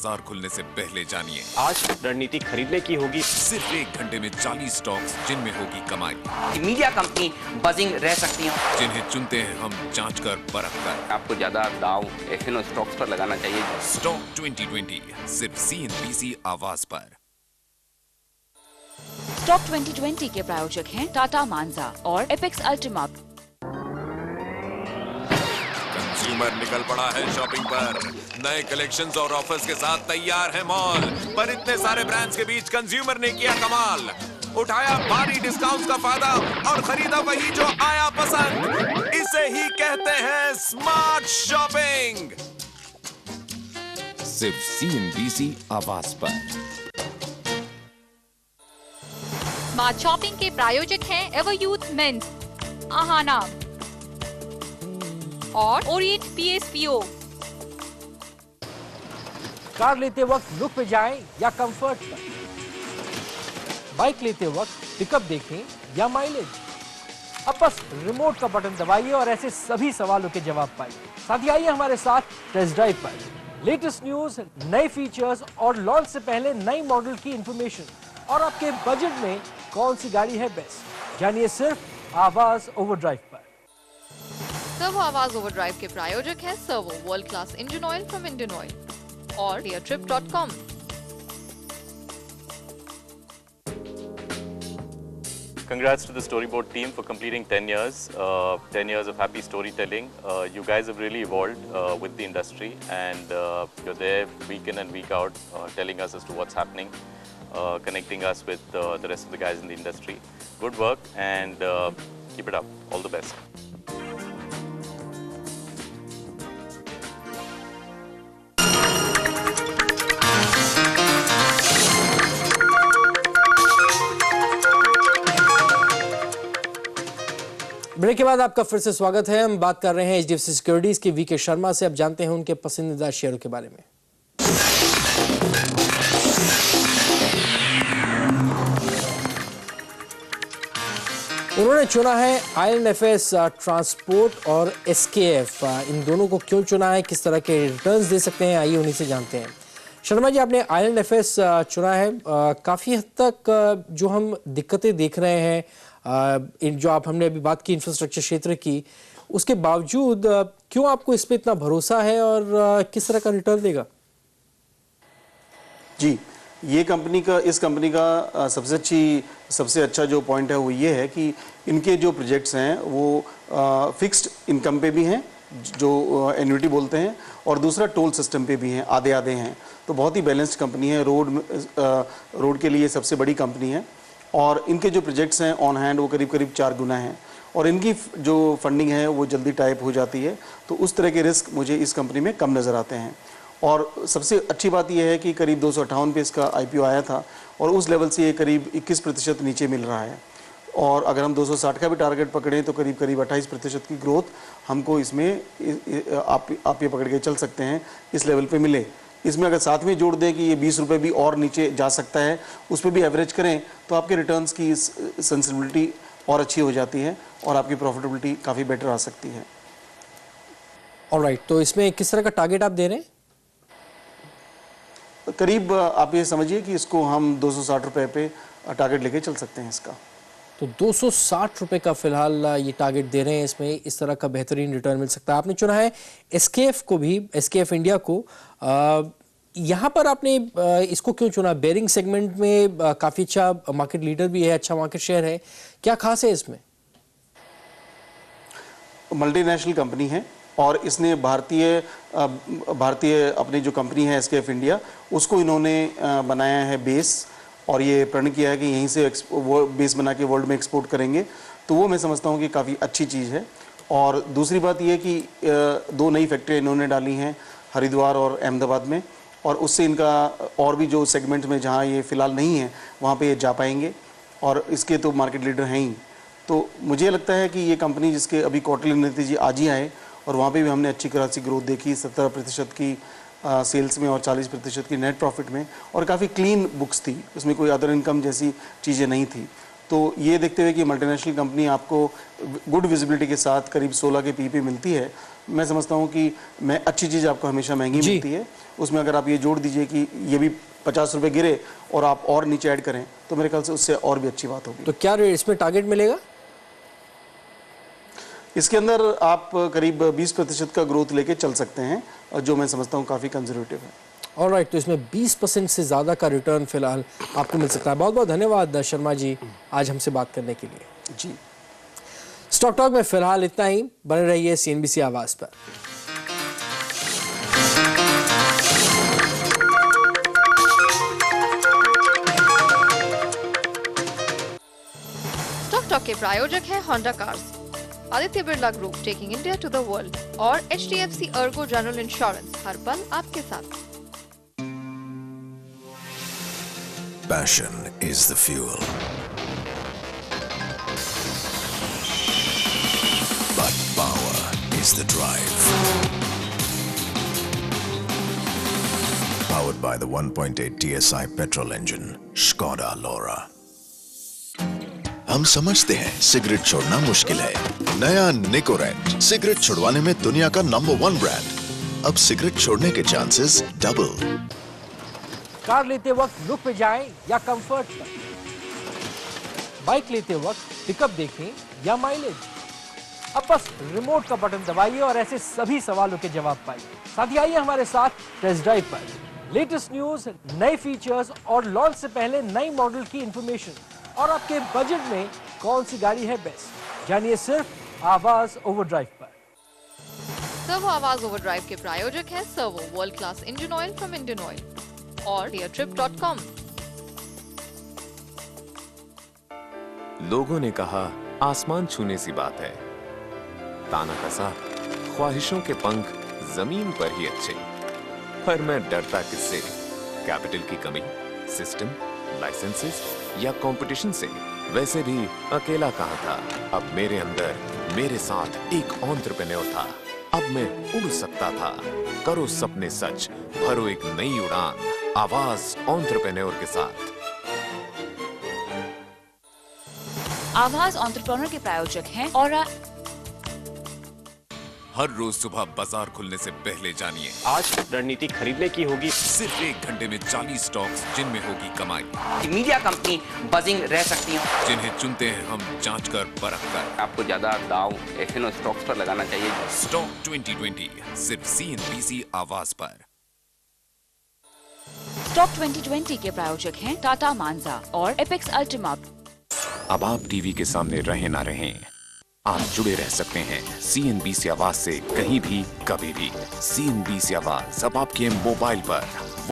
बाजार खुलने से पहले जानिए। आज रणनीति खरीदने की होगी। सिर्फ 1 घंटे में 40 स्टॉक्स जिनमें होगी कमाई। मीडिया कंपनी बजिंग रह सकती हैं, जिन्हें चुनते हैं हम जांच कर परख कर। आपको ज्यादा दाव एफएनओ स्टॉक्स पर लगाना चाहिए। स्टॉक 2020 सिर्फ CNBC आवाज पर। स्टॉक 2020 के प्रायोजक हैं टाटा मांजा और एपेक्स अल्टीमा। कंज्यूमर निकल पड़ा है शॉपिंग पर। नए कलेक्शंस और ऑफर्स के साथ तैयार है मॉल। पर इतने सारे ब्रांड्स के बीच कंज्यूमर ने किया कमाल। उठाया भारी डिस्काउंट्स का फायदा और खरीदा वही जो आया पसंद। इसे ही कहते हैं स्मार्ट शॉपिंग। सिर्फ CNBC आवाज पर। स्मार्ट शॉपिंग के प्रायोजक हैं एवर यूथ मेंस, आहाना और ओरिएंट PSPO। कार लेते वक्त लुक पे जाएं या कंफर्ट पर, बाइक लेते वक्त पिकअप देखें या माइलेज। अब बस रिमोट का बटन दबाइए और ऐसे सभी सवालों के जवाब पाइए। साथ ही आइए हमारे साथ टेस्ट ड्राइव पर। लेटेस्ट न्यूज, नए फीचर्स और लॉन्च से पहले नई मॉडल की इंफॉर्मेशन और आपके बजट में कौन सी गाड़ी है बेस्ट, जानिए सिर्फ आवाज ओवरड्राइव पर। सर्वो आवाज ओवरड्राइव के प्रायोजक हैं servo, world class engine oil from Indian oil और airtrip.com। Congrats to the Storyboard team for completing 10 years, 10 years of happy storytelling. You guys have really evolved with the industry, and you're there week in and week out telling us as to what's happening, connecting us with the rest of the guys in the industry. Good work and keep it up. All the best. Break के बाद आपका फिर से स्वागत है। हम बात कर रहे हैं HDFC सिक्योरिटीज के VK शर्मा से। अब जानते हैं उनके पसंदीदा शेयरों के बारे में। उन्होंने चुना है IL&FS ट्रांसपोर्ट और SKF। इन दोनों को क्यों चुना है, किस तरह के रिटर्न्स दे सकते हैं, आइए उन्हीं से जानते हैं। शर्मा जी, आपने IL&FS चुना है। काफ़ी हद तक जो हम दिक्कतें देख रहे हैं, जो हमने अभी बात की इंफ्रास्ट्रक्चर क्षेत्र की, उसके बावजूद क्यों आपको इस पे इतना भरोसा है और किस तरह का रिटर्न देगा? जी, ये इस कंपनी का सबसे अच्छा जो पॉइंट है वो ये है कि इनके जो प्रोजेक्ट्स हैं वो फिक्स्ड इनकम पे भी हैं, जो एन्युटी बोलते हैं, और दूसरा टोल सिस्टम पे भी हैं, आधे आधे हैं। तो बहुत ही बैलेंस्ड कंपनी है। रोड के लिए सबसे बड़ी कंपनी है और इनके जो प्रोजेक्ट्स हैं ऑन हैंड वो करीब 4 गुना हैं और इनकी जो फंडिंग है वो जल्दी टाइप हो जाती है। तो उस तरह के रिस्क मुझे इस कंपनी में कम नज़र आते हैं। और सबसे अच्छी बात यह है कि करीब 258 पे इसका IPO आया था और उस लेवल से ये करीब 21% नीचे मिल रहा है। और अगर हम 260 का भी टारगेट पकड़ें तो करीब 28% की ग्रोथ हमको इसमें आप ये पकड़ के चल सकते हैं इस लेवल पे मिले। इसमें अगर साथ में जोड़ दें कि ये 20 रुपये भी और नीचे जा सकता है, उस पर भी एवरेज करें तो आपके रिटर्न्स की सेंसिबिलिटी और अच्छी हो जाती है और आपकी प्रॉफिटेबिलिटी काफ़ी बेटर आ सकती है। ऑलराइट, तो इसमें किस तरह का टारगेट आप दे रहे हैं? करीब आप ये समझिए कि इसको हम 260 रुपये पे टारगेट लेके चल सकते हैं इसका। तो 260 रुपये का फिलहाल ये टारगेट दे रहे हैं। इसमें इस तरह का बेहतरीन रिटर्न मिल सकता है। आपने चुना है SKF को भी, SKF इंडिया को। यहाँ पर आपने इसको क्यों चुना? बेयरिंग सेगमेंट में काफ़ी अच्छा मार्केट लीडर भी है, अच्छा मार्केट शेयर है, क्या खास है इसमें? मल्टीनेशनल कंपनी है और इसने भारतीय अपनी जो कंपनी है SKF इंडिया, उसको इन्होंने बनाया है बेस, और ये प्रण किया है कि यहीं से वो बेस बना के वर्ल्ड में एक्सपोर्ट करेंगे। तो वो मैं समझता हूँ कि काफ़ी अच्छी चीज़ है। और दूसरी बात ये कि 2 नई फैक्ट्री इन्होंने डाली हैं हरिद्वार और अहमदाबाद में, और उससे इनका और भी जो सेगमेंट में जहाँ ये फ़िलहाल नहीं है वहाँ पे ये जा पाएंगे, और इसके तो मार्केट लीडर हैं ही। तो मुझे लगता है कि ये कंपनी, जिसके अभी क्वार्टरली नतीजे आज ही आए और वहाँ पे भी हमने अच्छी खासी ग्रोथ देखी, 17% की सेल्स में और 40% की नेट प्रॉफिट में, और काफ़ी क्लीन बुक्स थी, उसमें कोई अदर इनकम जैसी चीज़ें नहीं थी। तो ये देखते हुए कि मल्टीनेशनल कंपनी आपको गुड विजिबिलिटी के साथ करीब 16 के PE मिलती है, मैं समझता हूँ कि मैं अच्छी चीज़ आपको हमेशा महंगी जी। मिलती है, उसमें अगर आप ये जोड़ दीजिए कि ये भी 50 रुपये गिरे और आप और नीचे ऐड करें तो मेरे ख्याल से उससे और भी अच्छी बात होगी। तो क्या इसमें टारगेट मिलेगा? इसके अंदर आप करीब 20% का ग्रोथ लेके चल सकते हैं, जो मैं समझता हूँ काफ़ी कंजर्वेटिव है। ऑलराइट, तो इसमें 20% से ज़्यादा का रिटर्न फिलहाल आपको मिल सकता है। बहुत बहुत धन्यवाद शर्मा जी आज हमसे बात करने के लिए। जी, स्टॉक टॉक में फिलहाल इतना ही। बने रहिए CNBC आवाज़ पर। स्टॉक टॉक के प्रायोजक हैं Honda cars, Aditya Birla group taking India to the world और HDFC अर्गो जनरल इंश्योरेंस, हर पल आपके साथ। Passion is the fuel. But power is the drive. Powered by the 1.8 TSI petrol engine, Skoda Laura. हम समझते हैं सिगरेट छोड़ना मुश्किल है। नया निकोरेंट सिगरेट छुड़वाने में दुनिया का नंबर 1 ब्रांड। अब सिगरेट छोड़ने के चांसेस डबल। कार लेते वक्त लुक पे जाएं या कंफर्ट पर, बाइक लेते वक्त पिकअप देखें या माइलेज, अब बस रिमोट का बटन दबाइए और ऐसे सभी सवालों के जवाब पाइए। साथ ही आइए हमारे साथ टेस्ट ड्राइव पर। लेटेस्ट न्यूज, नए फीचर्स और लॉन्च से पहले नई मॉडल की इंफॉर्मेशन और आपके बजट में कौन सी गाड़ी है बेस्ट, जानिए सिर्फ आवाज ओवरड्राइव पर। सर्वो आवाज ओवरड्राइव के प्रायोजक हैं servo world class engine oil from Indian oil और cleartrip.com। लोगों ने कहा आसमान छूने सी बात है, ताना कसा ख्वाहिशों के पंख जमीन पर ही अच्छे। पर मैं डरता किससे? कैपिटल की कमी, सिस्टम, लाइसेंसेस या कंपटीशन से? वैसे भी अकेला कहां था। अब मेरे अंदर मेरे साथ एक एंटरप्रेन्योर था। अब मैं उड़ सकता था। करो सपने सच, भरो एक नई उड़ान, आवाज एंटरप्रेन्योर के साथ। आवाज एंटरप्रेन्योर के प्रायोजक हैं और हर रोज सुबह बाजार खुलने से पहले जानिए आज रणनीति खरीदने की होगी। सिर्फ 1 घंटे में 40 स्टॉक्स जिनमें होगी कमाई, मीडिया कंपनी बजिंग रह सकती हैं। जिन्हें चुनते हैं हम जांच कर परख कर। आपको ज्यादा दाव एफएनओ स्टॉक्स पर लगाना चाहिए। स्टॉक 2020 सिर्फ CNBC आवाज पर। स्टॉक 2020 के प्रायोजक हैं टाटा मांजा और एपेक्स अल्टिमा। अब आप टीवी के सामने रहे ना रहें, आप जुड़े रह सकते हैं CNBC आवाज से कहीं भी कभी भी। CNBC आवाज अब आपके मोबाइल पर।